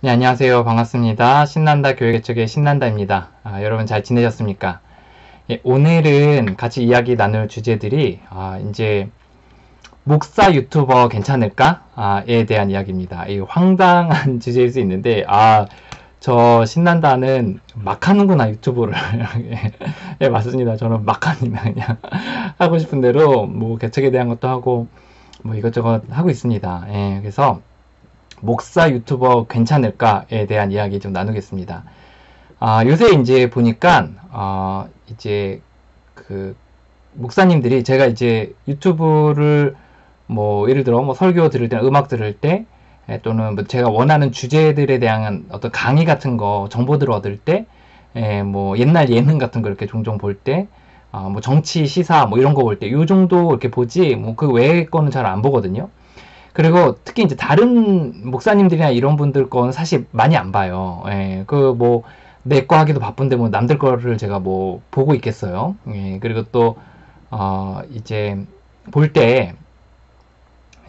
네, 안녕하세요. 반갑습니다. 신난다 교육개척의 신난다입니다. 여러분 잘 지내셨습니까? 예, 오늘은 같이 이야기 나눌 주제들이 이제 목사 유튜버 괜찮을까? 에 대한 이야기입니다. 이 황당한 주제일 수 있는데 저 신난다는 막 하는구나 유튜브를. 예, 맞습니다. 저는 막 합니다. 그냥 하고 싶은 대로 뭐 개척에 대한 것도 하고 뭐 이것저것 하고 있습니다. 예, 그래서 목사 유튜버 괜찮을까에 대한 이야기 좀 나누겠습니다. 요새 이제 보니까, 이제 그 목사님들이 제가 이제 유튜브를 뭐 예를 들어 뭐 설교 들을 때, 음악 들을 때, 또는 뭐 제가 원하는 주제들에 대한 어떤 강의 같은 거, 정보들을 얻을 때, 뭐 옛날 예능 같은 거 이렇게 종종 볼 때, 뭐 정치, 시사 뭐 이런 거 볼 때, 요 정도 이렇게 보지, 뭐 그 외의 거는 잘 안 보거든요. 그리고 특히 이제 다른 목사님들이나 이런 분들 건 사실 많이 안 봐요. 예, 그 뭐, 내 거 하기도 바쁜데 뭐 남들 거를 제가 뭐 보고 있겠어요. 예, 그리고 또, 이제 볼 때,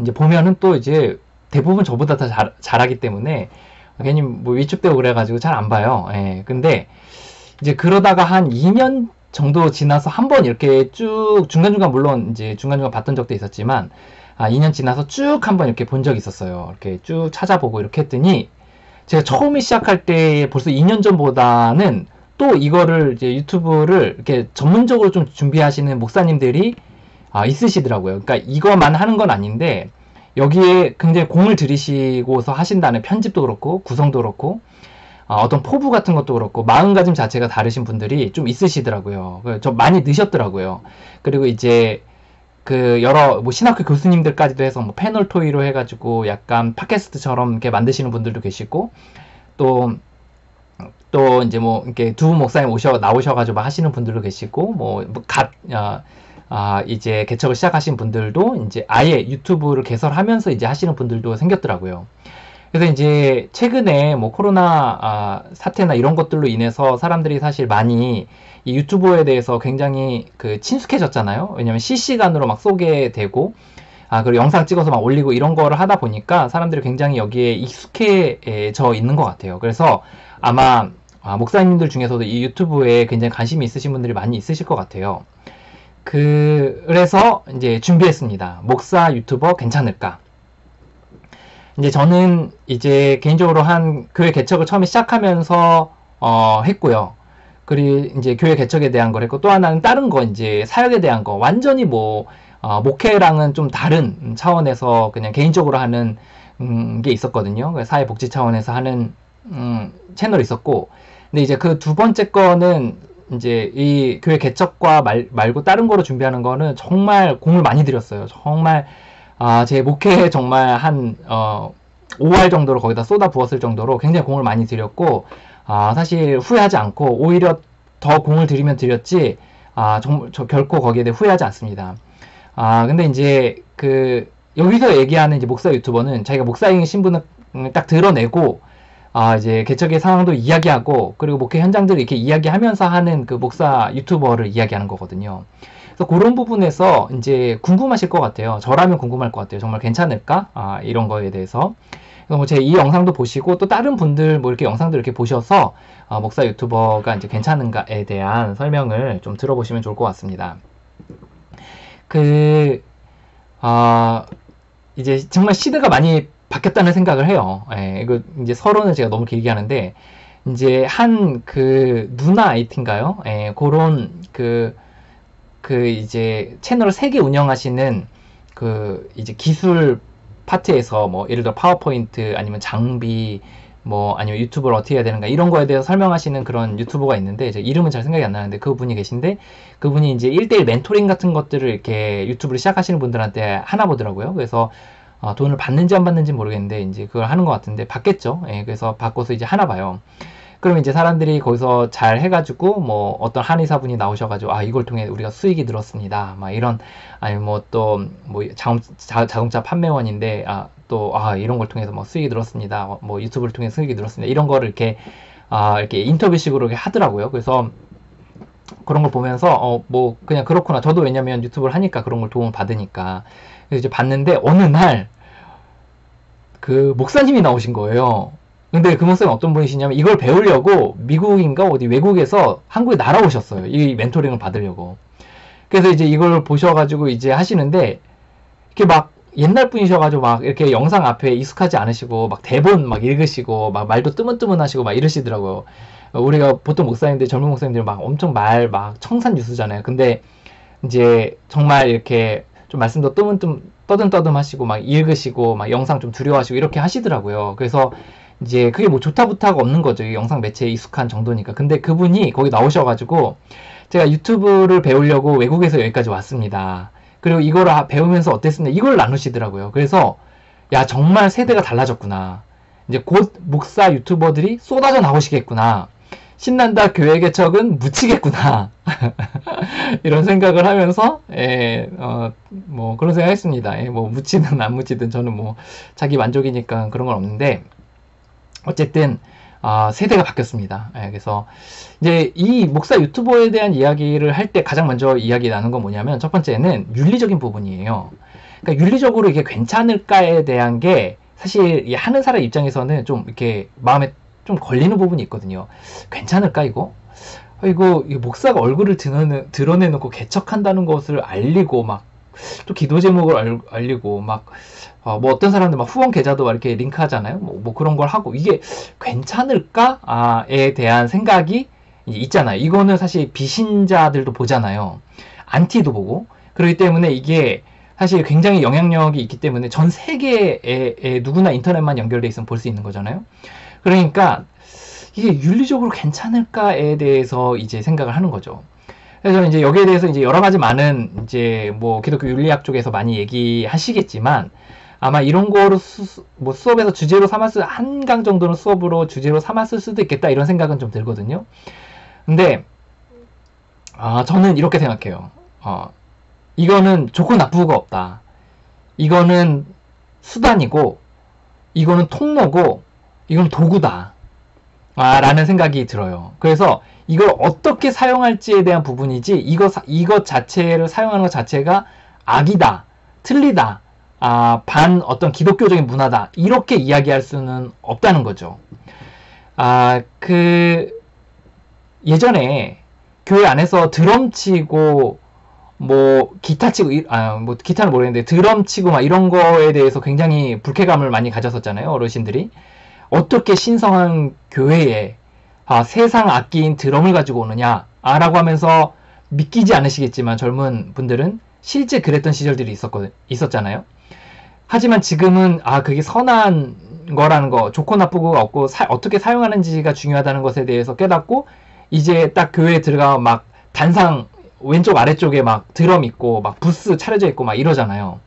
이제 보면은 또 이제 대부분 저보다 다 잘하기 때문에 괜히 뭐 위축되고 그래가지고 잘 안 봐요. 예, 근데 이제 그러다가 한 2년 정도 지나서 한 번 이렇게 쭉 중간중간 물론 이제 중간중간 봤던 적도 있었지만 2년 지나서 쭉 한 번 이렇게 본 적이 있었어요. 이렇게 쭉 찾아보고 이렇게 했더니 제가 처음에 시작할 때 벌써 2년 전보다는 또 이거를 이제 유튜브를 이렇게 전문적으로 좀 준비하시는 목사님들이 있으시더라고요. 그러니까 이거만 하는 건 아닌데 여기에 굉장히 공을 들이시고서 하신다는 편집도 그렇고 구성도 그렇고 어떤 포부 같은 것도 그렇고 마음가짐 자체가 다르신 분들이 좀 있으시더라고요. 좀 많이 느셨더라고요. 그리고 이제 그 여러 뭐 신학교 교수님들까지도 해서 뭐 패널 토의로 해가지고 약간 팟캐스트처럼 이렇게 만드시는 분들도 계시고 또 이제 뭐 이렇게 두 목사님 나오셔가지고 하시는 분들도 계시고 이제 개척을 시작하신 분들도 이제 아예 유튜브를 개설하면서 이제 하시는 분들도 생겼더라고요. 그래서 이제 최근에 뭐 코로나 사태나 이런 것들로 인해서 사람들이 사실 많이 이 유튜브에 대해서 굉장히 그 친숙해졌잖아요. 왜냐면 실시간으로 막 소개되고 그리고 영상 찍어서 막 올리고 이런 거를 하다 보니까 사람들이 굉장히 여기에 익숙해져 있는 것 같아요. 그래서 아마 목사님들 중에서도 이 유튜브에 굉장히 관심이 있으신 분들이 많이 있으실 것 같아요. 그래서 이제 준비했습니다. 목사 유튜버 괜찮을까? 이제 저는 이제 개인적으로 한 교회 개척을 처음에 시작하면서 했고요. 그리고 이제 교회 개척에 대한 걸 했고 또 하나는 다른 거 이제 사역에 대한 거 완전히 뭐 목회랑은 좀 다른 차원에서 그냥 개인적으로 하는 게 있었거든요. 사회복지 차원에서 하는 채널이 있었고 근데 이제 그 두 번째 거는 이제 이 교회 개척과 말고 다른 거로 준비하는 거는 정말 공을 많이 들였어요. 정말 제 목회에 정말 한 5할 정도로 거기다 쏟아 부었을 정도로 굉장히 공을 많이 들였고 사실 후회하지 않고 오히려 더 공을 들이면 들였지 정말 저 결코 거기에 대해 후회하지 않습니다. 근데 이제 그 여기서 얘기하는 이제 목사 유튜버는 자기가 목사인 신분을 딱 드러내고 이제 개척의 상황도 이야기하고 그리고 목회 현장들을 이렇게 이야기하면서 하는 그 목사 유튜버를 이야기하는 거거든요. 그래서 그런 부분에서 이제 궁금하실 것 같아요. 저라면 궁금할 것 같아요. 정말 괜찮을까? 이런 거에 대해서. 뭐 제 이 영상도 보시고 또 다른 분들 뭐 이렇게 영상들 이렇게 보셔서 목사 유튜버가 이제 괜찮은가에 대한 설명을 좀 들어보시면 좋을 것 같습니다. 그, 이제 정말 시대가 많이 바뀌었다는 생각을 해요. 예, 이거 이제 서론을 제가 너무 길게 하는데, 이제 한 그 누나 IT인가요? 예, 그런 이제 채널을 3개 운영하시는 그 이제 기술 파트에서 뭐 예를 들어 파워포인트 아니면 장비 뭐 아니면 유튜브를 어떻게 해야 되는가 이런 거에 대해서 설명하시는 그런 유튜버가 있는데 제 이름은 잘 생각이 안 나는데 그분이 계신데 그분이 이제 1대1 멘토링 같은 것들을 이렇게 유튜브를 시작하시는 분들한테 하나 보더라고요. 그래서 돈을 받는지 안 받는지 모르겠는데 이제 그걸 하는 것 같은데 받겠죠. 예, 그래서 받고서 이제 하나 봐요. 그럼 이제 사람들이 거기서 잘 해가지고 뭐 어떤 한의사분이 나오셔가지고 이걸 통해 우리가 수익이 늘었습니다. 막 이런 아니 뭐 또 뭐 자동차 판매원인데 또 이런 걸 통해서 뭐 수익이 늘었습니다. 뭐 유튜브를 통해 수익이 늘었습니다. 이런 거를 이렇게 이렇게 인터뷰식으로 이렇게 하더라고요. 그래서 그런 걸 보면서 뭐 그냥 그렇구나. 저도 왜냐면 유튜브를 하니까 그런 걸 도움을 받으니까 그래서 이제 봤는데 어느 날 그 목사님이 나오신 거예요. 근데 그 목사님 어떤 분이시냐면 이걸 배우려고 미국인가 어디 외국에서 한국에 날아오셨어요. 이 멘토링을 받으려고. 그래서 이제 이걸 보셔가지고 이제 하시는데 이렇게 막 옛날 분이셔가지고 막 이렇게 영상 앞에 익숙하지 않으시고 막 대본 막 읽으시고 막 말도 뜨문뜨문하시고 막 이러시더라고요. 우리가 보통 목사님들 젊은 목사님들 막 엄청 말 막 청산유수잖아요. 근데 이제 정말 이렇게 좀 말씀도 떠듬떠듬 하시고 막 읽으시고 막 영상 좀 두려워하시고 이렇게 하시더라고요. 그래서 이제 그게 뭐 좋다 부타가 없는 거죠. 이 영상 매체에 익숙한 정도니까. 근데 그분이 거기 나오셔가지고 제가 유튜브를 배우려고 외국에서 여기까지 왔습니다. 그리고 이걸 배우면서 어땠습니까? 이걸 나누시더라고요. 그래서 야 정말 세대가 달라졌구나. 이제 곧 목사 유튜버들이 쏟아져 나오시겠구나. 신난다 교회 개척은 묻히겠구나. 이런 생각을 하면서 뭐 그런 생각했습니다. 뭐 묻히든 안 묻히든 저는 뭐 자기 만족이니까 그런 건 없는데 어쨌든 세대가 바뀌었습니다. 그래서 이제 이 목사 유튜버에 대한 이야기를 할 때 가장 먼저 이야기 나눈 건 뭐냐면 첫 번째는 윤리적인 부분이에요. 그러니까 윤리적으로 이게 괜찮을까에 대한 게 사실 이 하는 사람 입장에서는 좀 이렇게 마음에 좀 걸리는 부분이 있거든요. 괜찮을까 이거? 이거 목사가 얼굴을 드러내놓고 개척한다는 것을 알리고 막 또 기도 제목을 알리고 막 뭐 어떤 사람들 막 후원 계좌도 막 이렇게 링크하잖아요. 뭐 그런 걸 하고 이게 괜찮을까에 대한 생각이 있잖아요. 이거는 사실 비신자들도 보잖아요. 안티도 보고 그렇기 때문에 이게 사실 굉장히 영향력이 있기 때문에 전 세계에 누구나 인터넷만 연결돼 있으면 볼 수 있는 거잖아요. 그러니까 이게 윤리적으로 괜찮을까에 대해서 이제 생각을 하는 거죠. 그래서 이제 여기에 대해서 이제 여러 가지 많은 이제 뭐 기독교 윤리학 쪽에서 많이 얘기하시겠지만 아마 이런 거로 뭐 수업에서 주제로 삼았을 한 강 정도는 수업으로 주제로 삼았을 수도 있겠다 이런 생각은 좀 들거든요. 근데 저는 이렇게 생각해요. 이거는 좋고 나쁘고가 없다. 이거는 수단이고 이거는 통로고 이건 도구다. 라는 생각이 들어요. 그래서 이걸 어떻게 사용할지에 대한 부분이지 이것 자체를 사용하는 것 자체가 악이다, 틀리다, 반 어떤 기독교적인 문화다 이렇게 이야기할 수는 없다는 거죠. 예전에 교회 안에서 드럼 치고 뭐 기타 치고 뭐 기타는 모르겠는데 드럼 치고 막 이런 거에 대해서 굉장히 불쾌감을 많이 가졌었잖아요. 어르신들이 어떻게 신성한 교회에 세상 악기인 드럼을 가지고 오느냐 라고 하면서 믿기지 않으시겠지만 젊은 분들은 실제 그랬던 시절들이 있었잖아요. 하지만 지금은 그게 선한 거라는 거, 좋고 나쁘고가 없고 어떻게 사용하는지가 중요하다는 것에 대해서 깨닫고 이제 딱 교회에 들어가 막 단상 왼쪽 아래쪽에 막 드럼 있고 막 부스 차려져 있고 막 이러잖아요.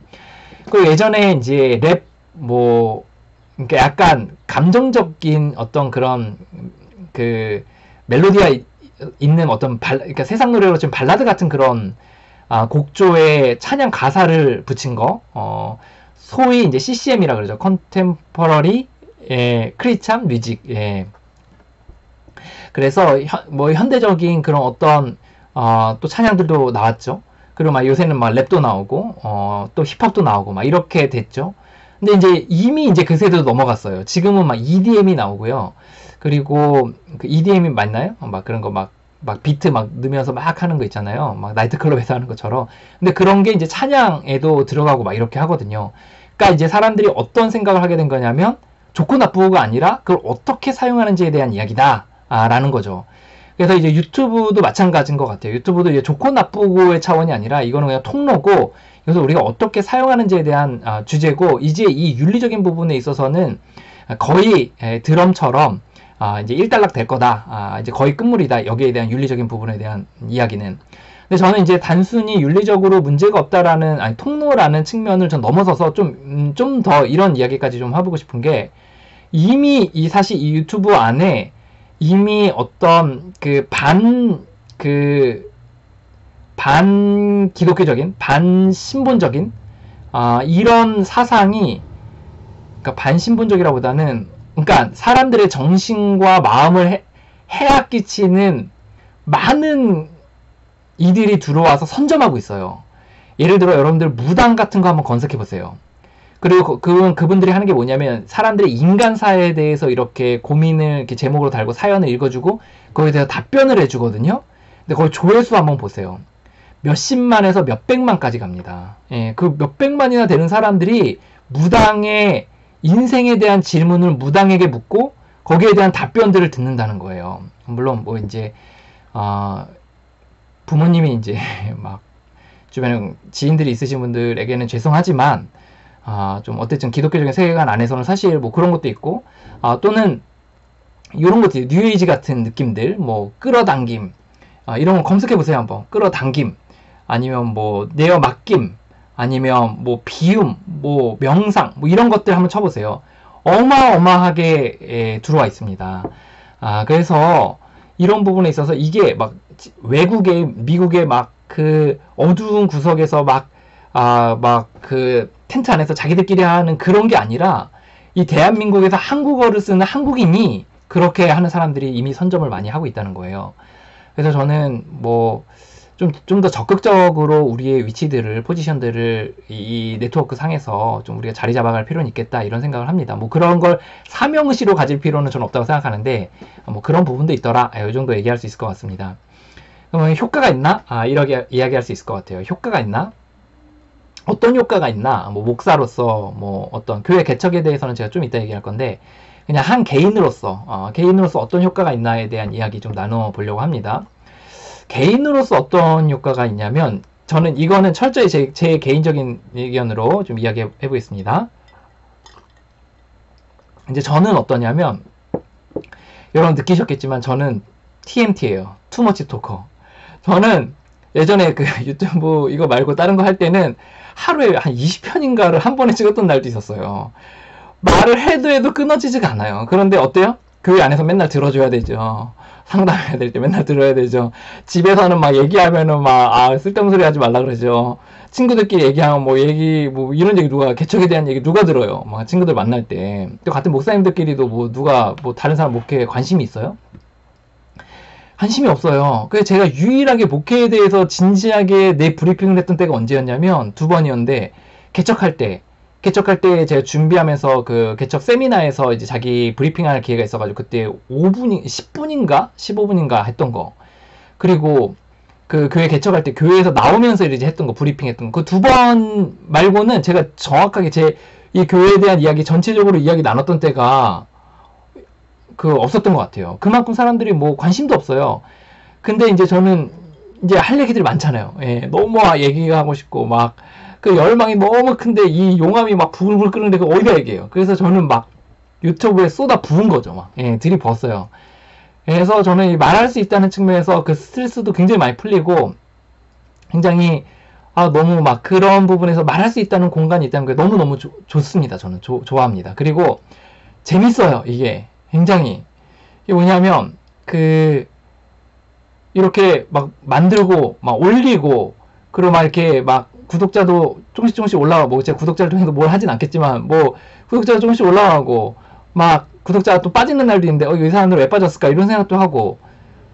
그 예전에 이제 랩 그러니까 약간 감정적인 어떤 그런 그 멜로디가 있는 어떤 그러니까 세상 노래로 좀 발라드 같은 그런 곡조에 찬양 가사를 붙인 거, 소위 이제 CCM이라 그러죠. 컨템퍼러리 크리스찬 뮤직. 그래서 뭐 현대적인 그런 어떤 또 찬양들도 나왔죠. 그리고 막 요새는 막 랩도 나오고 또 힙합도 나오고 막 이렇게 됐죠. 근데 이제 이미 이제 그 세대도 넘어갔어요. 지금은 막 EDM이 나오고요. 그리고 그 EDM이 맞나요? 막 그런 거 막 비트 막 넣으면서 막 하는 거 있잖아요. 막 나이트클럽에서 하는 것처럼. 근데 그런 게 이제 찬양에도 들어가고 막 이렇게 하거든요. 그러니까 이제 사람들이 어떤 생각을 하게 된 거냐면 좋고 나쁘고가 아니라 그걸 어떻게 사용하는지에 대한 이야기다. 라는 거죠. 그래서 이제 유튜브도 마찬가지인 것 같아요. 유튜브도 이제 좋고 나쁘고의 차원이 아니라 이거는 그냥 통로고 그래서 우리가 어떻게 사용하는지에 대한 주제고 이제 이 윤리적인 부분에 있어서는 거의 드럼처럼 이제 일단락 될 거다. 이제 거의 끝물이다. 여기에 대한 윤리적인 부분에 대한 이야기는. 근데 저는 이제 단순히 윤리적으로 문제가 없다라는 통로라는 측면을 좀 넘어서서 좀 더 이런 이야기까지 좀 해보고 싶은 게 이미 사실 이 유튜브 안에 이미 어떤 반 기독교적인, 반 신본적인, 이런 사상이, 그러니까 반 신본적이라보다는, 그러니까 사람들의 정신과 마음을 해악 끼치는 많은 이들이 들어와서 선점하고 있어요. 예를 들어 여러분들 무당 같은 거 한번 검색해 보세요. 그리고 그분들이 하는 게 뭐냐면 사람들의 인간사에 대해서 이렇게 고민을 이렇게 제목으로 달고 사연을 읽어주고 거기에 대해서 답변을 해주거든요. 근데 거기 조회수 한번 보세요. 몇십만에서 몇백만까지 갑니다. 예, 그 몇백만이나 되는 사람들이 무당의 인생에 대한 질문을 무당에게 묻고 거기에 대한 답변들을 듣는다는 거예요. 물론 뭐 이제 부모님이 이제 막 주변에 지인들이 있으신 분들에게는 죄송하지만 좀 어쨌든 기독교적인 세계관 안에서는 사실 뭐 그런 것도 있고 또는 이런 것들 뉴에이지 같은 느낌들 뭐 끌어당김 이런 거 검색해 보세요. 한번 끌어당김 아니면 뭐 내어 맡김 아니면 뭐 비움 뭐 명상 뭐 이런 것들 한번 쳐보세요. 어마어마하게 들어와 있습니다. 그래서 이런 부분에 있어서 이게 막 외국에 미국의 막 그 어두운 구석에서 막 그 텐트 안에서 자기들끼리 하는 그런 게 아니라 이 대한민국에서 한국어를 쓰는 한국인이 그렇게 하는 사람들이 이미 선점을 많이 하고 있다는 거예요. 그래서 저는 뭐 좀 더 적극적으로 우리의 위치들을 포지션들을 이 네트워크 상에서 좀 우리가 자리 잡아갈 필요는 있겠다 이런 생각을 합니다. 뭐 그런 걸 사명의식으로 가질 필요는 저는 없다고 생각하는데 뭐 그런 부분도 있더라 이 정도 얘기할 수 있을 것 같습니다. 그러면 효과가 있나? 이렇게 이야기할 수 있을 것 같아요. 효과가 있나? 어떤 효과가 있나? 뭐 목사로서 뭐 어떤 교회 개척에 대해서는 제가 좀 이따 얘기할 건데 그냥 한 개인으로서 어떤 효과가 있나에 대한 이야기 좀 나눠 보려고 합니다. 개인으로서 어떤 효과가 있냐면 저는 이거는 철저히 제 개인적인 의견으로 좀 이야기해 보겠습니다. 이제 저는 어떠냐면 여러분 느끼셨겠지만 저는 TMT예요. 투머치 토커. 저는 예전에 그 유튜브 이거 말고 다른 거 할 때는 하루에 한 20편인가를 한 번에 찍었던 날도 있었어요. 말을 해도 끊어지지가 않아요. 그런데 어때요? 교회 안에서 맨날 들어줘야 되죠. 상담해야 될 때 맨날 들어야 되죠. 집에서는 막 얘기하면은 막 쓸데없는 소리 하지 말라 그러죠. 친구들끼리 얘기하면 뭐 이런 얘기 누가 개척에 대한 얘기 누가 들어요. 막 친구들 만날 때. 또 같은 목사님들끼리도 뭐 누가 뭐 다른 사람 목회에 관심이 있어요? 관심이 없어요. 그래서 제가 유일하게 목회에 대해서 진지하게 내 브리핑을 했던 때가 언제였냐면 2번이었는데 개척할 때 제가 준비하면서 그 개척 세미나에서 이제 자기 브리핑할 기회가 있어가지고 그때 10분인가 15분인가 했던 거. 그리고 그 교회 개척할 때 교회에서 나오면서 이제 했던 거 브리핑 했던 거. 그 2번 말고는 제가 정확하게 이 교회에 대한 이야기 전체적으로 이야기 나눴던 때가 없었던 것 같아요. 그만큼 사람들이 뭐 관심도 없어요. 근데 이제 저는 이제 할 얘기들이 많잖아요. 예, 너무 얘기하고 싶고 막 그 열망이 너무 큰데 이 용암이 막 부글부글 끓는데 그 어디다 얘기해요. 그래서 저는 막 유튜브에 쏟아 부은 거죠. 막 들이부었어요. 그래서 저는 말할 수 있다는 측면에서 그 스트레스도 굉장히 많이 풀리고 굉장히 너무 막 그런 부분에서 말할 수 있다는 공간이 있다는 게 너무너무 좋습니다. 저는 좋아합니다. 그리고 재밌어요. 이게 굉장히. 이게 뭐냐면 이렇게 막 만들고 막 올리고 그리고 막 이렇게 막 구독자도 조금씩 올라가고 뭐 제가 구독자를 통해서 뭘 하진 않겠지만 뭐 구독자가 조금씩 올라가고 막 구독자가 또 빠지는 날도 있는데 이 사람들 왜 빠졌을까 이런 생각도 하고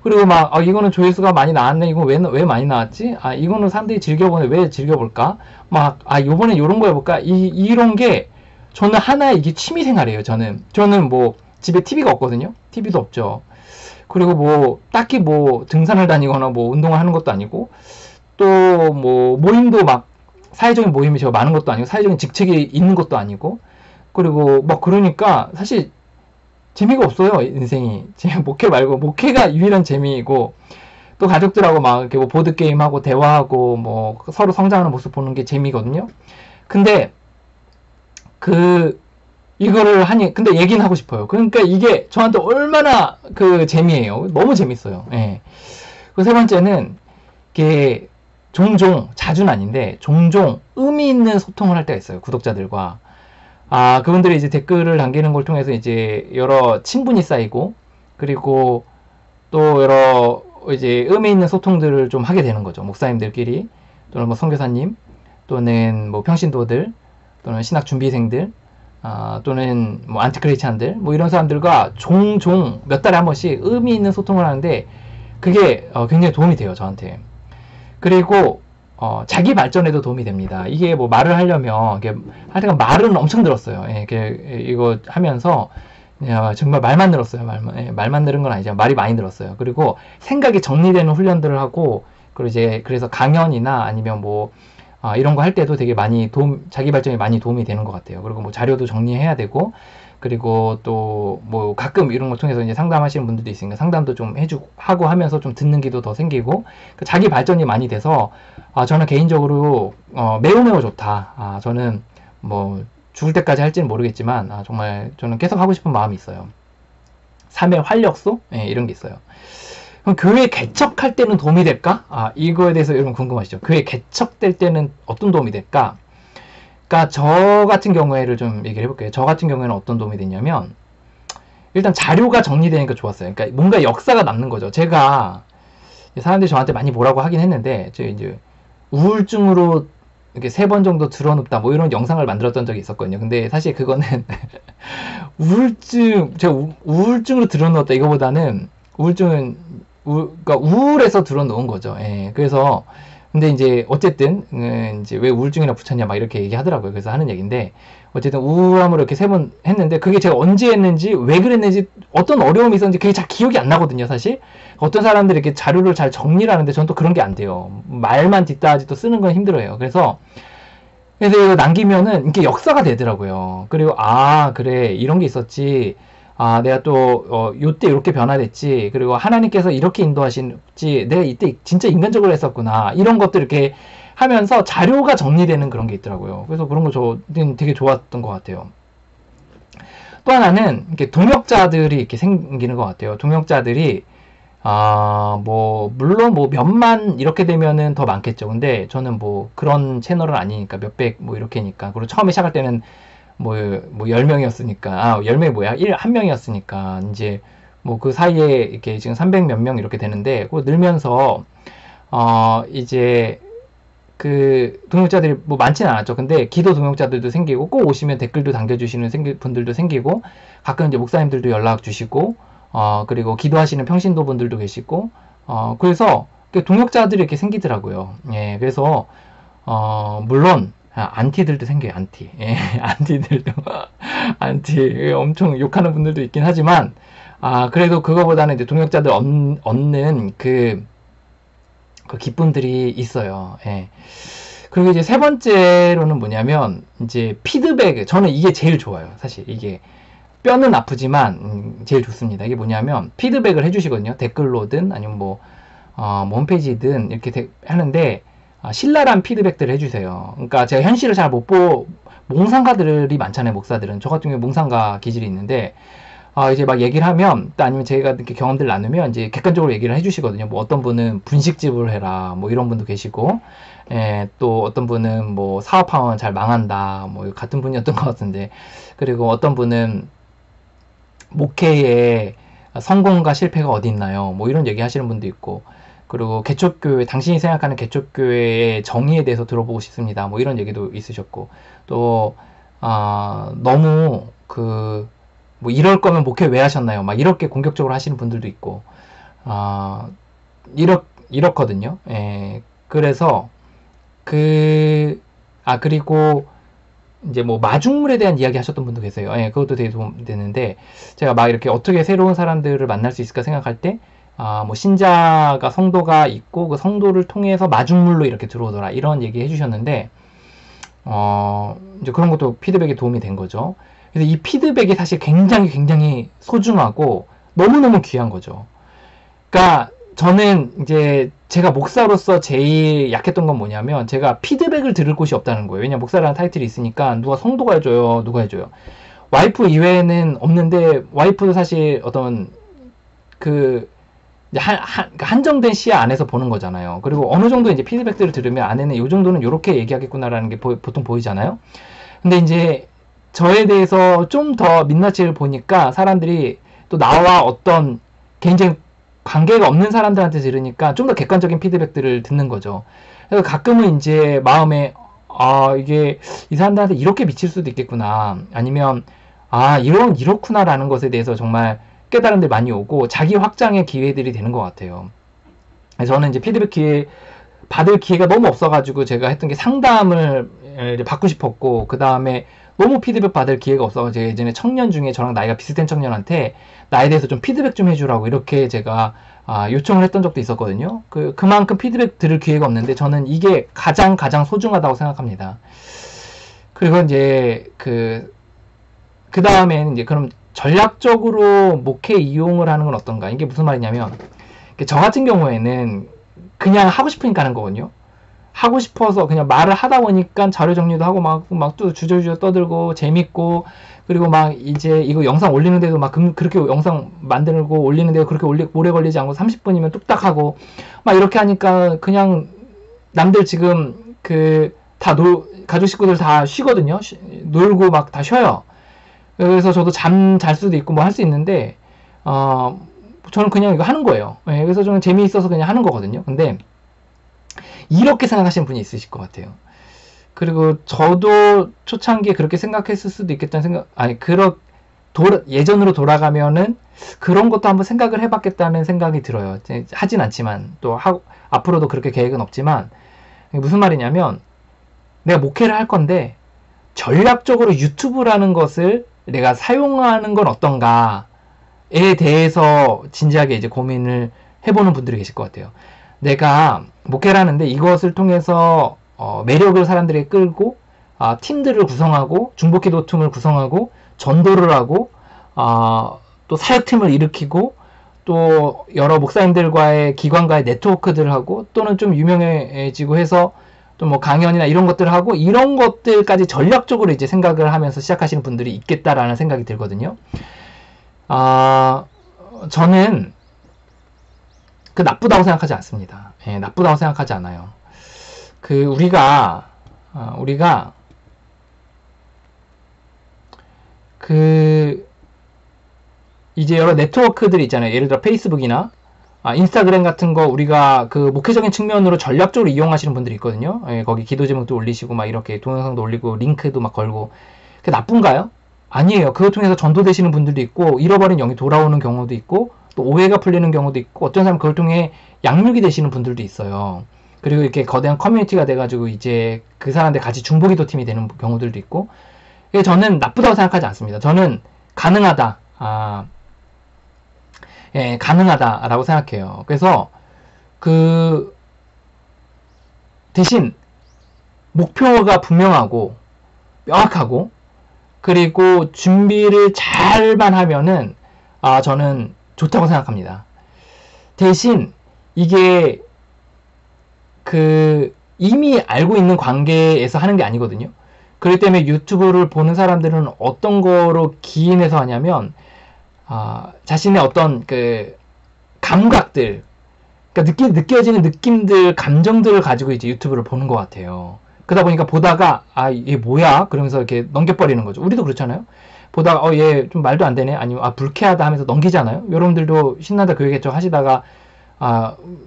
그리고 막 이거는 조회수가 많이 나왔네 이거 왜 많이 나왔지 이거는 사람들이 즐겨보네 왜 즐겨볼까 막 요번에 요런 거 해볼까 이런 게 저는 하나의 이게 취미생활이에요. 저는 뭐 집에 TV가 없거든요. TV도 없죠. 그리고 뭐 딱히 뭐 등산을 다니거나 뭐 운동을 하는 것도 아니고 또 뭐 모임도 막 사회적인 모임이 제가 많은 것도 아니고 사회적인 직책이 있는 것도 아니고 그리고 뭐 그러니까 사실 재미가 없어요. 인생이. 제 목회 말고 목회가 유일한 재미이고 또 가족들하고 막 이렇게 뭐 보드게임하고 대화하고 뭐 서로 성장하는 모습 보는 게 재미거든요. 근데 이거를 근데 얘기는 하고 싶어요. 그러니까 이게 저한테 얼마나 재미예요. 너무 재밌어요. 예. 그 세 번째는 이게 종종 자주는 아닌데 종종 의미 있는 소통을 할 때가 있어요. 구독자들과. 그분들이 이제 댓글을 남기는 걸 통해서 이제 여러 친분이 쌓이고 그리고 또 여러 이제 의미 있는 소통들을 좀 하게 되는 거죠. 목사님들끼리 또는 뭐 선교사님 또는 뭐 평신도들 또는 신학 준비생들 또는 뭐 안티크리스찬들 뭐 이런 사람들과 종종 몇 달에 한 번씩 의미 있는 소통을 하는데 그게 굉장히 도움이 돼요. 저한테. 그리고 자기 발전에도 도움이 됩니다. 이게 뭐 말을 하려면, 하여튼 말은 엄청 늘었어요. 예, 이거 하면서, 정말 말만 늘었어요. 말만 늘은 건 아니지만 말이 많이 늘었어요. 그리고 생각이 정리되는 훈련들을 하고, 그리고 이제 그래서 강연이나 아니면 뭐, 이런 거 할 때도 되게 많이 자기 발전에 많이 도움이 되는 것 같아요. 그리고 뭐 자료도 정리해야 되고, 그리고 또 뭐 가끔 이런 걸 통해서 이제 상담하시는 분들도 있으니까 상담도 좀 하고 하면서 좀 듣는 기도 더 생기고, 자기 발전이 많이 돼서, 저는 개인적으로, 매우 좋다. 저는 뭐 죽을 때까지 할지는 모르겠지만, 정말 저는 계속 하고 싶은 마음이 있어요. 삶의 활력소? 예, 이런 게 있어요. 그럼 교회 개척할 때는 도움이 될까? 이거에 대해서 여러분 궁금하시죠? 교회 개척될 때는 어떤 도움이 될까? 그러니까 저 같은 경우에를 좀 얘기를 해볼게요. 저 같은 경우에는 어떤 도움이 됐냐면, 일단 자료가 정리되니까 좋았어요. 그러니까 뭔가 역사가 남는 거죠. 제가 사람들이 저한테 많이 뭐라고 하긴 했는데, 저 이제 우울증으로 이렇게 3번 정도 드러눕다 뭐 이런 영상을 만들었던 적이 있었거든요. 근데 사실 그거는 제가 우울증으로 드러누웠다 이거보다는 그러니까 우울해서 드러놓은 거죠. 예, 그래서 근데 이제 어쨌든 이제 왜 우울증이나 붙였냐 막 이렇게 얘기하더라고요. 그래서 하는 얘기인데, 어쨌든 우울함으로 이렇게 3번 했는데, 그게 제가 언제 했는지 왜 그랬는지 어떤 어려움이 있었는지 그게 잘 기억이 안 나거든요. 사실 어떤 사람들이 이렇게 자료를 잘 정리를 하는데 저는 또 그런 게 안 돼요. 말만 뒷다지 또 쓰는 건 힘들어요. 그래서 이거 남기면은 이게 역사가 되더라고요. 그리고 그래 이런 게 있었지. 내가 또 요때 이렇게 변화됐지. 그리고 하나님께서 이렇게 인도하신지, 내가 이때 진짜 인간적으로 했었구나. 이런 것들 이렇게 하면서 자료가 정리되는 그런 게 있더라고요. 그래서 그런 거 저는 되게 좋았던 것 같아요. 또 하나는 이렇게 동역자들이 이렇게 생기는 것 같아요. 동역자들이 뭐 물론 뭐 몇만 이렇게 되면은 더 많겠죠. 근데 저는 뭐 그런 채널은 아니니까 몇백 뭐 이렇게니까. 그리고 처음에 시작할 때는 뭐 10명이었으니까 10명이 뭐야? 1명이었으니까 이제 뭐 그 사이에 이렇게 지금 300 몇 명 이렇게 되는데, 그거 늘면서 이제 그 동역자들이 뭐 많지는 않았죠. 근데 기도 동역자들도 생기고, 꼭 오시면 댓글도 남겨주시는 분들도 생기고, 가끔 이제 목사님들도 연락 주시고, 그리고 기도하시는 평신도 분들도 계시고, 그래서 동역자들이 이렇게 생기더라고요. 예, 그래서 물론 안티들도 생겨요. 안티. 예, 안티들도 안티 엄청 욕하는 분들도 있긴 하지만, 그래도 그거보다는 이제 동역자들 얻는 그 기쁨들이 있어요. 예. 그리고 이제 3번째로는 뭐냐면, 이제 피드백. 저는 이게 제일 좋아요. 사실 이게 뼈는 아프지만 제일 좋습니다. 이게 뭐냐면 피드백을 해주시거든요. 댓글로든 아니면 뭐 홈페이지든 이렇게 하는데, 신랄한 피드백들을 해주세요. 그러니까 제가 현실을 잘 못 몽상가들이 많잖아요. 목사들은. 저 같은 경우에 몽상가 기질이 있는데, 이제 막 얘기를 하면, 또 아니면 제가 이렇게 경험들 나누면 이제 객관적으로 얘기를 해주시거든요. 뭐 어떤 분은 분식집을 해라, 뭐 이런 분도 계시고, 또 어떤 분은 뭐 사업하면 잘 망한다, 뭐 같은 분이었던 것 같은데, 그리고 어떤 분은 목회에 성공과 실패가 어디 있나요? 뭐 이런 얘기 하시는 분도 있고, 그리고 개척교회, 당신이 생각하는 개척교회의 정의에 대해서 들어보고 싶습니다. 뭐 이런 얘기도 있으셨고, 또 너무 뭐 이럴 거면 목회 왜 하셨나요? 막 이렇게 공격적으로 하시는 분들도 있고, 이렇거든요. 예, 그래서 그리고 이제 뭐 마중물에 대한 이야기 하셨던 분도 계세요. 예, 그것도 되게 도움 되는데, 제가 막 이렇게 어떻게 새로운 사람들을 만날 수 있을까 생각할 때, 뭐 신자가 성도가 있고 그 성도를 통해서 마중물로 이렇게 들어오더라, 이런 얘기 해주셨는데, 이제 그런 것도 피드백에 도움이 된 거죠. 그래서 이 피드백이 사실 굉장히 소중하고 너무너무 귀한 거죠. 그러니까 저는 이제 제가 목사로서 제일 약했던 건 뭐냐면, 제가 피드백을 들을 곳이 없다는 거예요. 왜냐면 목사라는 타이틀이 있으니까 누가 성도가 해줘요, 누가 해줘요. 와이프 이외에는 없는데, 와이프도 사실 어떤 한정된 시야 안에서 보는 거잖아요. 그리고 어느 정도 이제 피드백들을 들으면 아내는 이 정도는 이렇게 얘기하겠구나라는 게 보통 보이잖아요. 근데 이제 저에 대해서 좀 더 민낯을 보니까 사람들이 또 나와 어떤 개인적인 관계가 없는 사람들한테 들으니까 좀 더 객관적인 피드백들을 듣는 거죠. 그래서 가끔은 이제 마음에, 이게 이 사람들한테 이렇게 미칠 수도 있겠구나, 아니면 이렇구나라는 것에 대해서 정말 깨달은 데 많이 오고, 자기 확장의 기회들이 되는 것 같아요. 그래서 저는 이제 피드백 기회 받을 기회가 너무 없어가지고 제가 했던 게 상담을 받고 싶었고, 그 다음에 너무 피드백 받을 기회가 없어서 제가 예전에 청년 중에 저랑 나이가 비슷한 청년한테 나에 대해서 좀 피드백 좀 해주라고 이렇게 제가 요청을 했던 적도 있었거든요. 그만큼 피드백 들을 기회가 없는데 저는 이게 가장 소중하다고 생각합니다. 그리고 이제 그 다음에는 이제 그럼 전략적으로 목회 이용을 하는 건 어떤가? 이게 무슨 말이냐면, 저 같은 경우에는 그냥 하고 싶으니까 하는 거거든요. 하고 싶어서 그냥 말을 하다 보니까 자료 정리도 하고 막 또 주저주저 떠들고 재밌고, 그리고 막 이제 이거 영상 올리는데도 막 그렇게 영상 만들고 올리는데도 그렇게 오래 걸리지 않고 30분이면 뚝딱 하고 막 이렇게 하니까 그냥 남들 지금 가족 식구들 다 쉬거든요. 놀고 막 다 쉬어요. 그래서 저도 잠 잘 수도 있고 뭐 할 수 있는데 저는 그냥 이거 하는 거예요. 네, 그래서 저는 재미있어서 그냥 하는 거거든요. 근데 이렇게 생각하시는 분이 있으실 것 같아요. 그리고 저도 초창기에 그렇게 생각했을 수도 있겠다는 생각, 예전으로 돌아가면은 그런 것도 한번 생각을 해봤겠다는 생각이 들어요. 하진 않지만, 앞으로도 그렇게 계획은 없지만, 무슨 말이냐면, 내가 목회를 할 건데, 전략적으로 유튜브라는 것을 내가 사용하는 건 어떤가에 대해서 진지하게 이제 고민을 해보는 분들이 계실 것 같아요. 내가 목회를 하는데 이것을 통해서 매력을 사람들에게 끌고 팀들을 구성하고 중보기도팀을 구성하고 전도를 하고 또 사역팀을 일으키고 또 여러 목사님들과의 기관과의 네트워크들을 하고 또는 좀 유명해지고 해서 또 뭐 강연이나 이런 것들을 하고 이런 것들까지 전략적으로 이제 생각을 하면서 시작하시는 분들이 있겠다라는 생각이 들거든요. 저는 나쁘다고 생각하지 않습니다. 예, 나쁘다고 생각하지 않아요. 우리가 이제 여러 네트워크들이 있잖아요. 예를 들어 페이스북이나 인스타그램 같은 거 우리가 목회적인 측면으로 전략적으로 이용하시는 분들이 있거든요. 예, 거기 기도 제목도 올리시고 막 이렇게 동영상도 올리고 링크도 막 걸고. 그게 나쁜가요? 아니에요. 그거 통해서 전도되시는 분들도 있고 잃어버린 영이 돌아오는 경우도 있고 또 오해가 풀리는 경우도 있고 어떤 사람은 그걸 통해 양육이 되시는 분들도 있어요. 그리고 이렇게 거대한 커뮤니티가 돼가지고 이제 그 사람들 같이 중보기도 팀이 되는 경우들도 있고. 저는 나쁘다고 생각하지 않습니다. 저는 가능하다. 예, 가능하다라고 생각해요. 그래서 대신 목표가 분명하고 명확하고 그리고 준비를 잘만 하면은 저는 좋다고 생각합니다. 대신 이게 이미 알고 있는 관계에서 하는 게 아니거든요. 그렇기 때문에 유튜브를 보는 사람들은 어떤 거로 기인해서 하냐면 자신의 어떤 감각들, 그러니까 느껴지는 느낌들, 감정들을 가지고 이제 유튜브를 보는 것 같아요. 그러다 보니까 보다가 이게 뭐야? 그러면서 이렇게 넘겨버리는 거죠. 우리도 그렇잖아요. 보다가 얘 좀 말도 안 되네. 아니면 불쾌하다 하면서 넘기잖아요. 여러분들도 신난다 교회개척 하시다가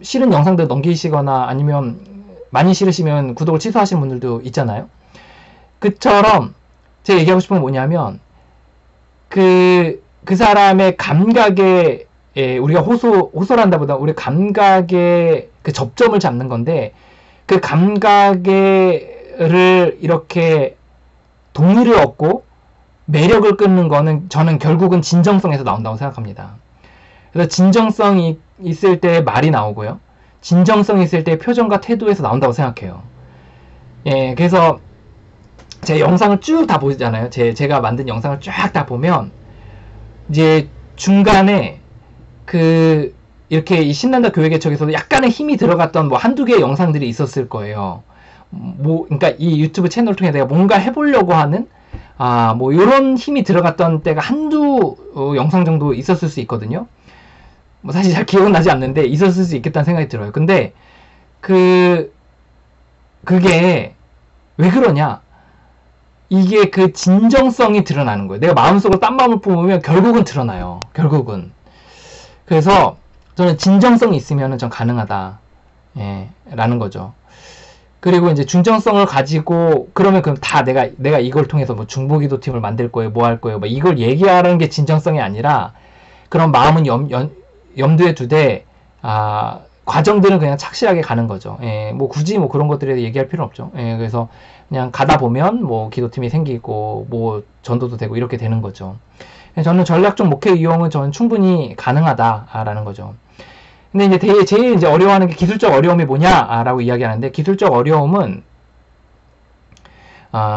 싫은 영상들 넘기시거나 아니면 많이 싫으시면 구독을 취소하시는 분들도 있잖아요. 그처럼 제가 얘기하고 싶은 건 뭐냐면 그 사람의 감각에 우리가 호소한다보다 우리 감각의 접점을 잡는 건데 그 감각을 이렇게 동의를 얻고 매력을 끊는 거는 저는 결국은 진정성에서 나온다고 생각합니다. 그래서 진정성이 있을 때 말이 나오고요. 진정성이 있을 때 표정과 태도에서 나온다고 생각해요. 예, 그래서 제 영상을 쭉 다 보시잖아요. 제가 만든 영상을 쫙 다 보면 이제 중간에 이렇게 이 신난다 교회개척에서도 약간의 힘이 들어갔던 한두 개의 영상들이 있었을 거예요. 그러니까 이 유튜브 채널을 통해 내가 뭔가 해보려고 하는 요런 힘이 들어갔던 때가 한두 영상 정도 있었을 수 있거든요. 사실 잘 기억은 나지 않는데 있었을 수 있겠다는 생각이 들어요. 근데 그게 왜 그러냐? 이게 진정성이 드러나는 거예요. 내가 마음속으로 딴 마음을 뿜으면 결국은 드러나요. 결국은. 그래서 저는 진정성이 있으면 전 가능하다. 예, 라는 거죠. 그리고 이제 중정성을 가지고 그러면 다 내가 이걸 통해서 뭐 중보기도 팀을 만들 거예요. 뭐 할 거예요. 이걸 얘기하는 게 진정성이 아니라 그런 마음은 염두에 두되 과정들은 그냥 착실하게 가는 거죠. 예, 뭐 굳이 뭐 그런 것들에 얘기할 필요는 없죠. 예, 그래서 그냥 가다 보면 뭐 기도팀이 생기고 뭐 전도도 되고 이렇게 되는 거죠. 저는 전략적 목회 이용은 저는 충분히 가능하다라는 거죠. 근데 이제 제일 이제 어려워하는 게 기술적 어려움이 뭐냐라고 이야기하는데, 기술적 어려움은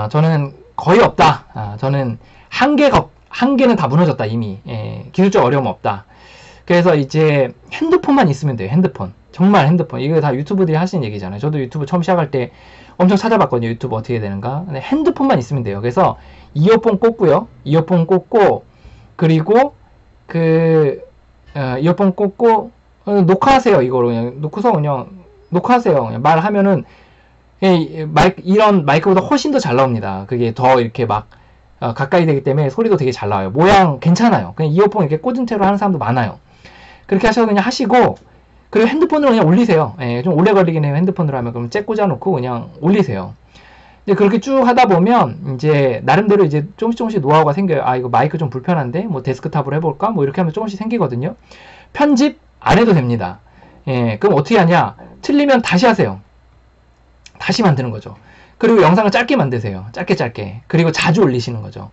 저는 거의 없다. 저는 한계는 다 무너졌다 이미. 예, 기술적 어려움 없다. 그래서 이제 핸드폰만 있으면 돼요. 핸드폰. 정말 핸드폰. 이거 다 유튜브들이 하시는 얘기잖아요. 저도 유튜브 처음 시작할 때 엄청 찾아봤거든요. 유튜브 어떻게 되는가. 근데 핸드폰만 있으면 돼요. 그래서 이어폰 꽂고요. 이어폰 꽂고, 그리고 이어폰 꽂고 녹화하세요. 이거로 그냥 놓고서 그냥 녹화하세요. 그냥 말하면은 이런 마이크보다 훨씬 더 잘 나옵니다. 그게 더 이렇게 막 가까이 되기 때문에 소리도 되게 잘 나와요. 모양 괜찮아요. 그냥 이어폰 이렇게 꽂은 채로 하는 사람도 많아요. 그렇게 하셔서 그냥 하시고, 그리고 핸드폰으로 그냥 올리세요. 예, 좀 오래 걸리긴 해요. 핸드폰으로 하면. 그럼 잭 꽂아놓고 그냥 올리세요. 이제 그렇게 쭉 하다 보면 이제 나름대로 이제 조금씩 노하우가 생겨요. 아, 이거 마이크 좀 불편한데 뭐 데스크탑으로 해볼까? 뭐 이렇게 하면 조금씩 생기거든요. 편집 안 해도 됩니다. 예, 그럼 어떻게 하냐? 틀리면 다시 하세요. 다시 만드는 거죠. 그리고 영상을 짧게 만드세요. 짧게. 그리고 자주 올리시는 거죠.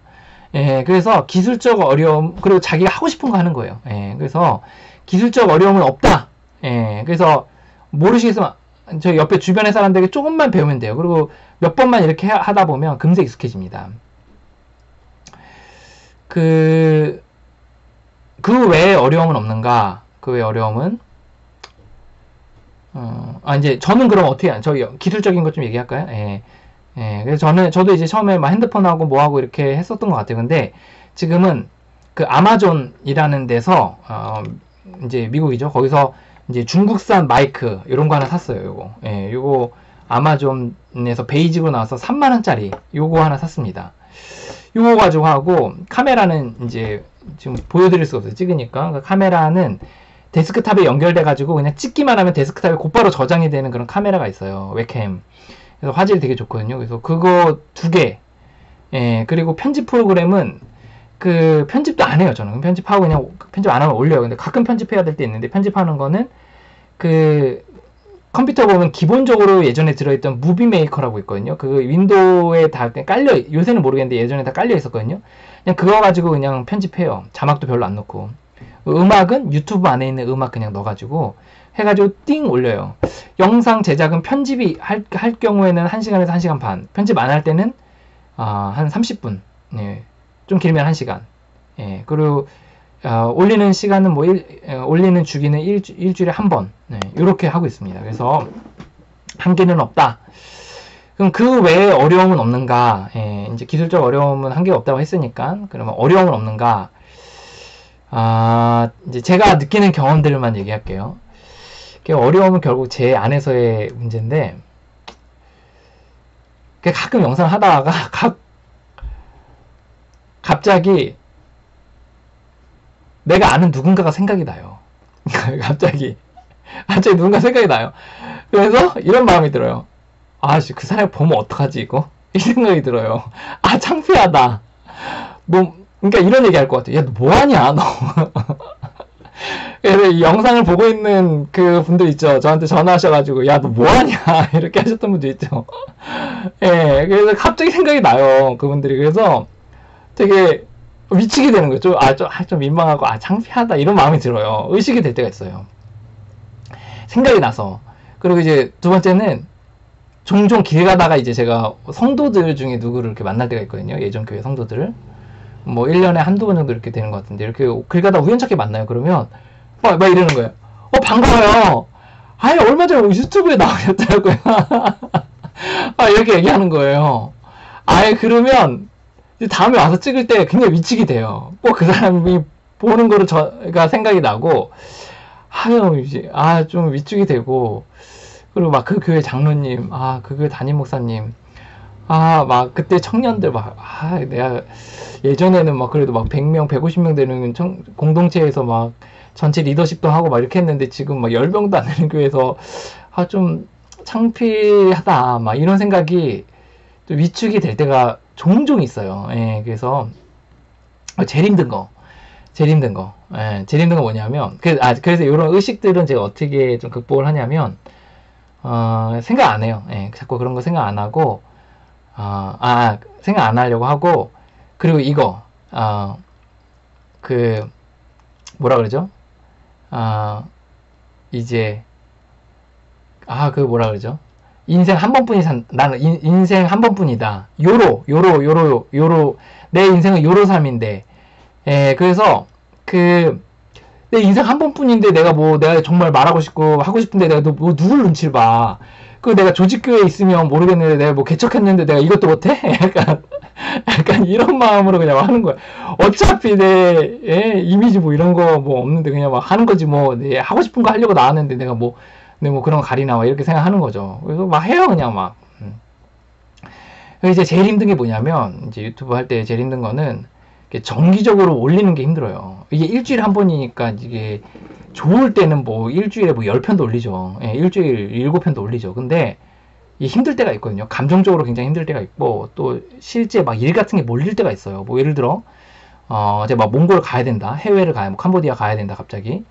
예, 그래서 기술적 어려움, 그리고 자기가 하고 싶은 거 하는 거예요. 예, 그래서 기술적 어려움은 없다. 예, 그래서 모르시겠으면 저 옆에 주변의 사람들에게 조금만 배우면 돼요. 그리고 몇 번만 이렇게 하다 보면 금세 익숙해집니다. 그 외에 어려움은 없는가? 그 외에 어려움은 이제 저는 그럼 어떻게 저 기술적인 것 좀 얘기할까요? 예. 예. 그래서 저도 이제 처음에 막 핸드폰하고 뭐하고 이렇게 했었던 것 같아요. 근데 지금은 그 아마존이라는 데서 이제 미국이죠. 거기서 이제 중국산 마이크 이런 거 하나 샀어요. 요거. 예. 요거 아마존에서 베이직으로 나와서 3만원짜리 요거 하나 샀습니다. 요거 가지고 하고, 카메라는 이제 지금 보여드릴 수가 없어요. 찍으니까. 그러니까 카메라는 데스크탑에 연결돼 가지고 그냥 찍기만 하면 데스크탑에 곧바로 저장이 되는 그런 카메라가 있어요. 웹캠. 그래서 화질이 되게 좋거든요. 그래서 그거 2개. 예, 그리고 편집 프로그램은 그 편집도 안 해요. 저는 편집하고 그냥 편집 안 하면 올려요. 근데 가끔 편집해야 될 때 있는데, 편집하는 거는 그 컴퓨터 보면 기본적으로 예전에 들어있던 무비 메이커라고 있거든요. 그 윈도우에 다 깔려, 요새는 모르겠는데 예전에 다 깔려 있었거든요. 그냥 그거 가지고 그냥 편집해요. 자막도 별로 안 넣고. 음악은 유튜브 안에 있는 음악 그냥 넣어가지고 해가지고 띵 올려요. 영상 제작은 편집이 할 경우에는 1시간에서 1시간 반, 편집 안 할 때는 한 30분, 예. 좀 길면 1시간. 예. 그리고 올리는 시간은 올리는 주기는 일주일에 한 번, 네. 이렇게 하고 있습니다. 그래서 한계는 없다. 그럼 그 외에 어려움은 없는가? 예. 이제 기술적 어려움은 한계가 없다고 했으니까, 그러면 어려움은 없는가? 이제 제가 느끼는 경험들만 얘기할게요. 어려움은 결국 제 안에서의 문제인데, 가끔 영상 하다가 갑자기 내가 아는 누군가가 생각이 나요. 갑자기 누군가 생각이 나요. 그래서 이런 마음이 들어요. 그 사람 보면 어떡하지 이거? 이 생각이 들어요. 창피하다. 그러니까 이런 얘기 할 것 같아요. 야, 너 뭐하냐, 너. 그래서 이 영상을 보고 있는 그 분들 있죠. 저한테 전화하셔가지고, 야, 너 뭐하냐. 이렇게 하셨던 분들 있죠. 예, 그래서 갑자기 생각이 나요. 그분들이. 그래서 되게 미치게 되는 거죠. 좀 민망하고, 창피하다. 이런 마음이 들어요. 의식이 될 때가 있어요. 생각이 나서. 그리고 이제 두 번째는 종종 길 가다가 이제 제가 성도들 중에 누구를 이렇게 만날 때가 있거든요. 예전 교회 성도들을. 뭐 1년에 한두 번 정도 이렇게 되는 것 같은데, 이렇게 길 가다 우연찮게 만나요. 그러면 막 이러는 거예요. 반가워요. 얼마 전에 유튜브에 나오셨더라고요. 이렇게 얘기하는 거예요. 그러면 다음에 와서 찍을 때 굉장히 미치게 돼요. 꼭 그 사람이 보는 거로 저가 생각이 나고, 이제 좀 미치게 되고, 그리고 막 그 교회 장로님, 그 교회 담임 목사님, 막 그때 청년들 내가 예전에는 막 그래도 막 100명, 150명 되는 공동체에서 막 전체 리더십도 하고 막 이렇게 했는데, 지금 막 10명도 안 되는 교회에서 좀 창피하다, 막 이런 생각이 좀 위축이 될 때가 종종 있어요. 예, 그래서 제일 힘든 거 제일 힘든 거. 예, 제일 힘든 거 뭐냐면, 그래서 이런 의식들은 제가 어떻게 좀 극복을 하냐면, 생각 안 해요. 예, 자꾸 그런 거 생각 안 하고, 생각 안 하려고 하고, 그리고 이거, 뭐라 그러죠? 이제, 뭐라 그러죠? 인생 한 번뿐이 나는 인생 한 번뿐이다. 요로, 내 인생은 요로 삶인데, 예, 그래서, 내 인생 한 번뿐인데 내가 정말 말하고 싶고 하고 싶은데 내가 누굴 눈치를 봐. 내가 조직교회에 있으면 모르겠는데 내가 개척했는데 내가 이것도 못해? 약간 이런 마음으로 그냥 하는 거야. 어차피 내 이미지 이런 거 없는데 그냥 막 하는 거지 내 하고 싶은 거 하려고 나왔는데 내가 그런 거 가리나 이렇게 생각하는 거죠. 그래서 막 해요 그냥 막. 이제 제일 힘든 게 뭐냐면 이제 유튜브 할 때 제일 힘든 거는 정기적으로 올리는 게 힘들어요. 이게 일주일에 한 번이니까 이게 좋을 때는 일주일에 10편도 올리죠. 예, 일주일 7편도 올리죠. 근데 이게 힘들 때가 있거든요. 감정적으로 굉장히 힘들 때가 있고 또 실제 막 일 같은 게 몰릴 때가 있어요. 예를 들어 이제 막 몽골 가야 된다. 해외를 가야 캄보디아 가야 된다 갑자기.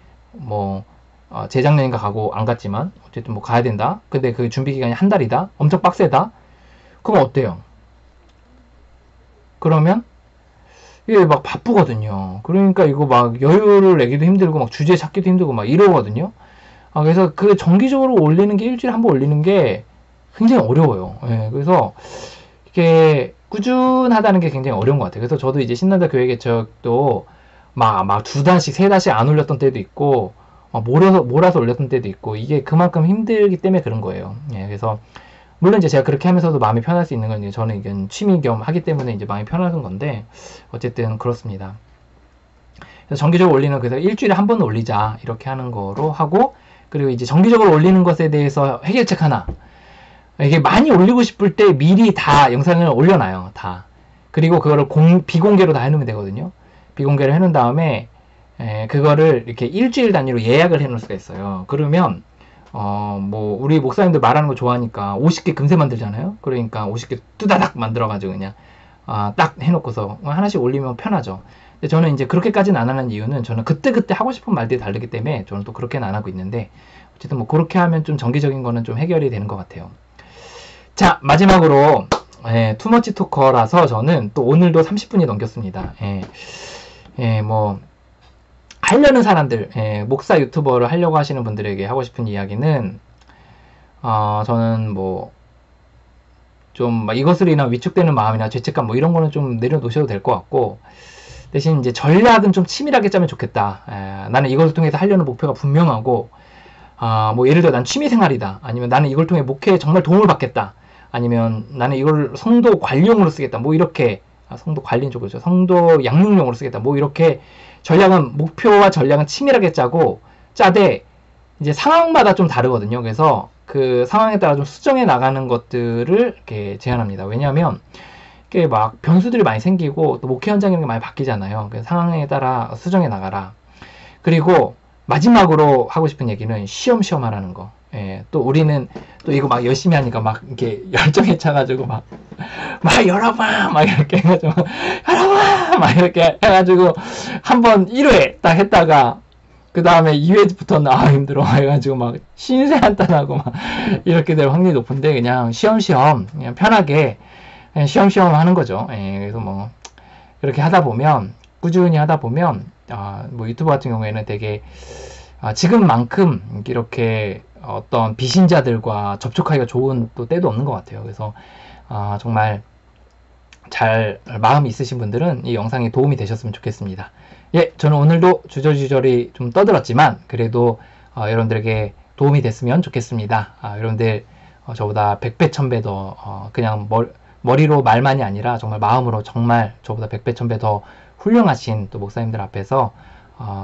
재작년인가 가고 안 갔지만 어쨌든 가야 된다. 근데 그 준비 기간이 한 달이다. 엄청 빡세다. 그럼 어때요? 그러면 이게 막 바쁘거든요. 그러니까 이거 막 여유를 내기도 힘들고 막 주제 찾기도 힘들고 막 이러거든요. 그래서 그 정기적으로 올리는 게 일주일에 한 번 올리는 게 굉장히 어려워요. 예, 그래서 이게 꾸준하다는 게 굉장히 어려운 것 같아요. 그래서 저도 이제 신난다 교회 개척도 막 2달씩 3달씩 안 올렸던 때도 있고 몰아서 올렸던 때도 있고 이게 그만큼 힘들기 때문에 그런 거예요. 예, 그래서 물론 이제 제가 그렇게 하면서도 마음이 편할 수 있는 건 저는 이건 취미 겸 하기 때문에 이제 마음이 편한 건데 어쨌든 그렇습니다. 그래서 정기적으로 올리는 그래서 일주일에 한 번 올리자 이렇게 하는 거로 하고 그리고 이제 정기적으로 올리는 것에 대해서 해결책 하나 이게 많이 올리고 싶을 때 미리 다 영상을 올려놔요 다. 그리고 그거를 비공개로 다 해놓으면 되거든요. 비공개를 해놓은 다음에 그거를 이렇게 일주일 단위로 예약을 해놓을 수가 있어요. 그러면 우리 목사님들 말하는 거 좋아하니까 50개 금세 만들잖아요. 그러니까 50개 뚜다닥 만들어가지고 그냥, 딱 해놓고서 하나씩 올리면 편하죠. 근데 저는 이제 그렇게까지는 안 하는 이유는 저는 그때그때 하고 싶은 말들이 다르기 때문에 저는 또 그렇게는 안 하고 있는데, 어쨌든 그렇게 하면 좀 정기적인 거는 좀 해결이 되는 것 같아요. 자, 마지막으로, 투머치 토커라서 저는 또 오늘도 30분이 넘겼습니다. 하려는 사람들, 목사 유튜버를 하려고 하시는 분들에게 하고 싶은 이야기는, 저는 좀 이것으로 인한 위축되는 마음이나 죄책감 이런 거는 좀 내려놓으셔도 될 것 같고, 대신 이제 전략은 좀 치밀하게 짜면 좋겠다. 나는 이것을 통해서 하려는 목표가 분명하고, 예를 들어 난 취미생활이다. 아니면 나는 이걸 통해 목회에 정말 도움을 받겠다. 아니면 나는 이걸 성도 관리용으로 쓰겠다. 이렇게, 성도 관리인 쪽이죠. 성도 양육용으로 쓰겠다. 이렇게 목표와 전략은 치밀하게 짜되, 이제 상황마다 좀 다르거든요. 그래서 그 상황에 따라 좀 수정해 나가는 것들을 이렇게 제안합니다. 왜냐하면, 이게 막 변수들이 많이 생기고, 또 목회 현장이라는 게 많이 바뀌잖아요. 그래서 상황에 따라 수정해 나가라. 그리고 마지막으로 하고 싶은 얘기는 쉬엄쉬엄 하라는 거. 또 우리는 또 이거 막 열심히 하니까 막 이렇게 열정에 차가지고 막 열어봐! 막 이렇게 해가지고, 열어봐! 막 이렇게 해가지고, 한번 1회 딱 했다가, 그 다음에 2회부터는 힘들어. 해가지고 막 신세 한탄하고 막 이렇게 될 확률이 높은데, 그냥 쉬엄쉬엄, 그냥 편하게, 그냥 쉬엄쉬엄 하는 거죠. 그래서 그렇게 하다 보면, 꾸준히 하다 보면, 유튜브 같은 경우에는 되게, 지금만큼 이렇게 어떤 비신자들과 접촉하기가 좋은 또 때도 없는 것 같아요. 그래서 정말 잘 마음이 있으신 분들은 이 영상이 도움이 되셨으면 좋겠습니다. 예, 저는 오늘도 주저주저리 좀 떠들었지만 그래도 여러분들에게 도움이 됐으면 좋겠습니다. 여러분들 저보다 100배 1000배 더 그냥 머리로 말만이 아니라 정말 마음으로 정말 저보다 100배 1000배 더 훌륭하신 또 목사님들 앞에서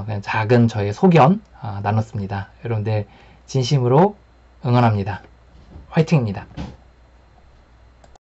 그냥 작은 저의 소견 나눴습니다. 여러분들 진심으로 응원합니다. 화이팅입니다.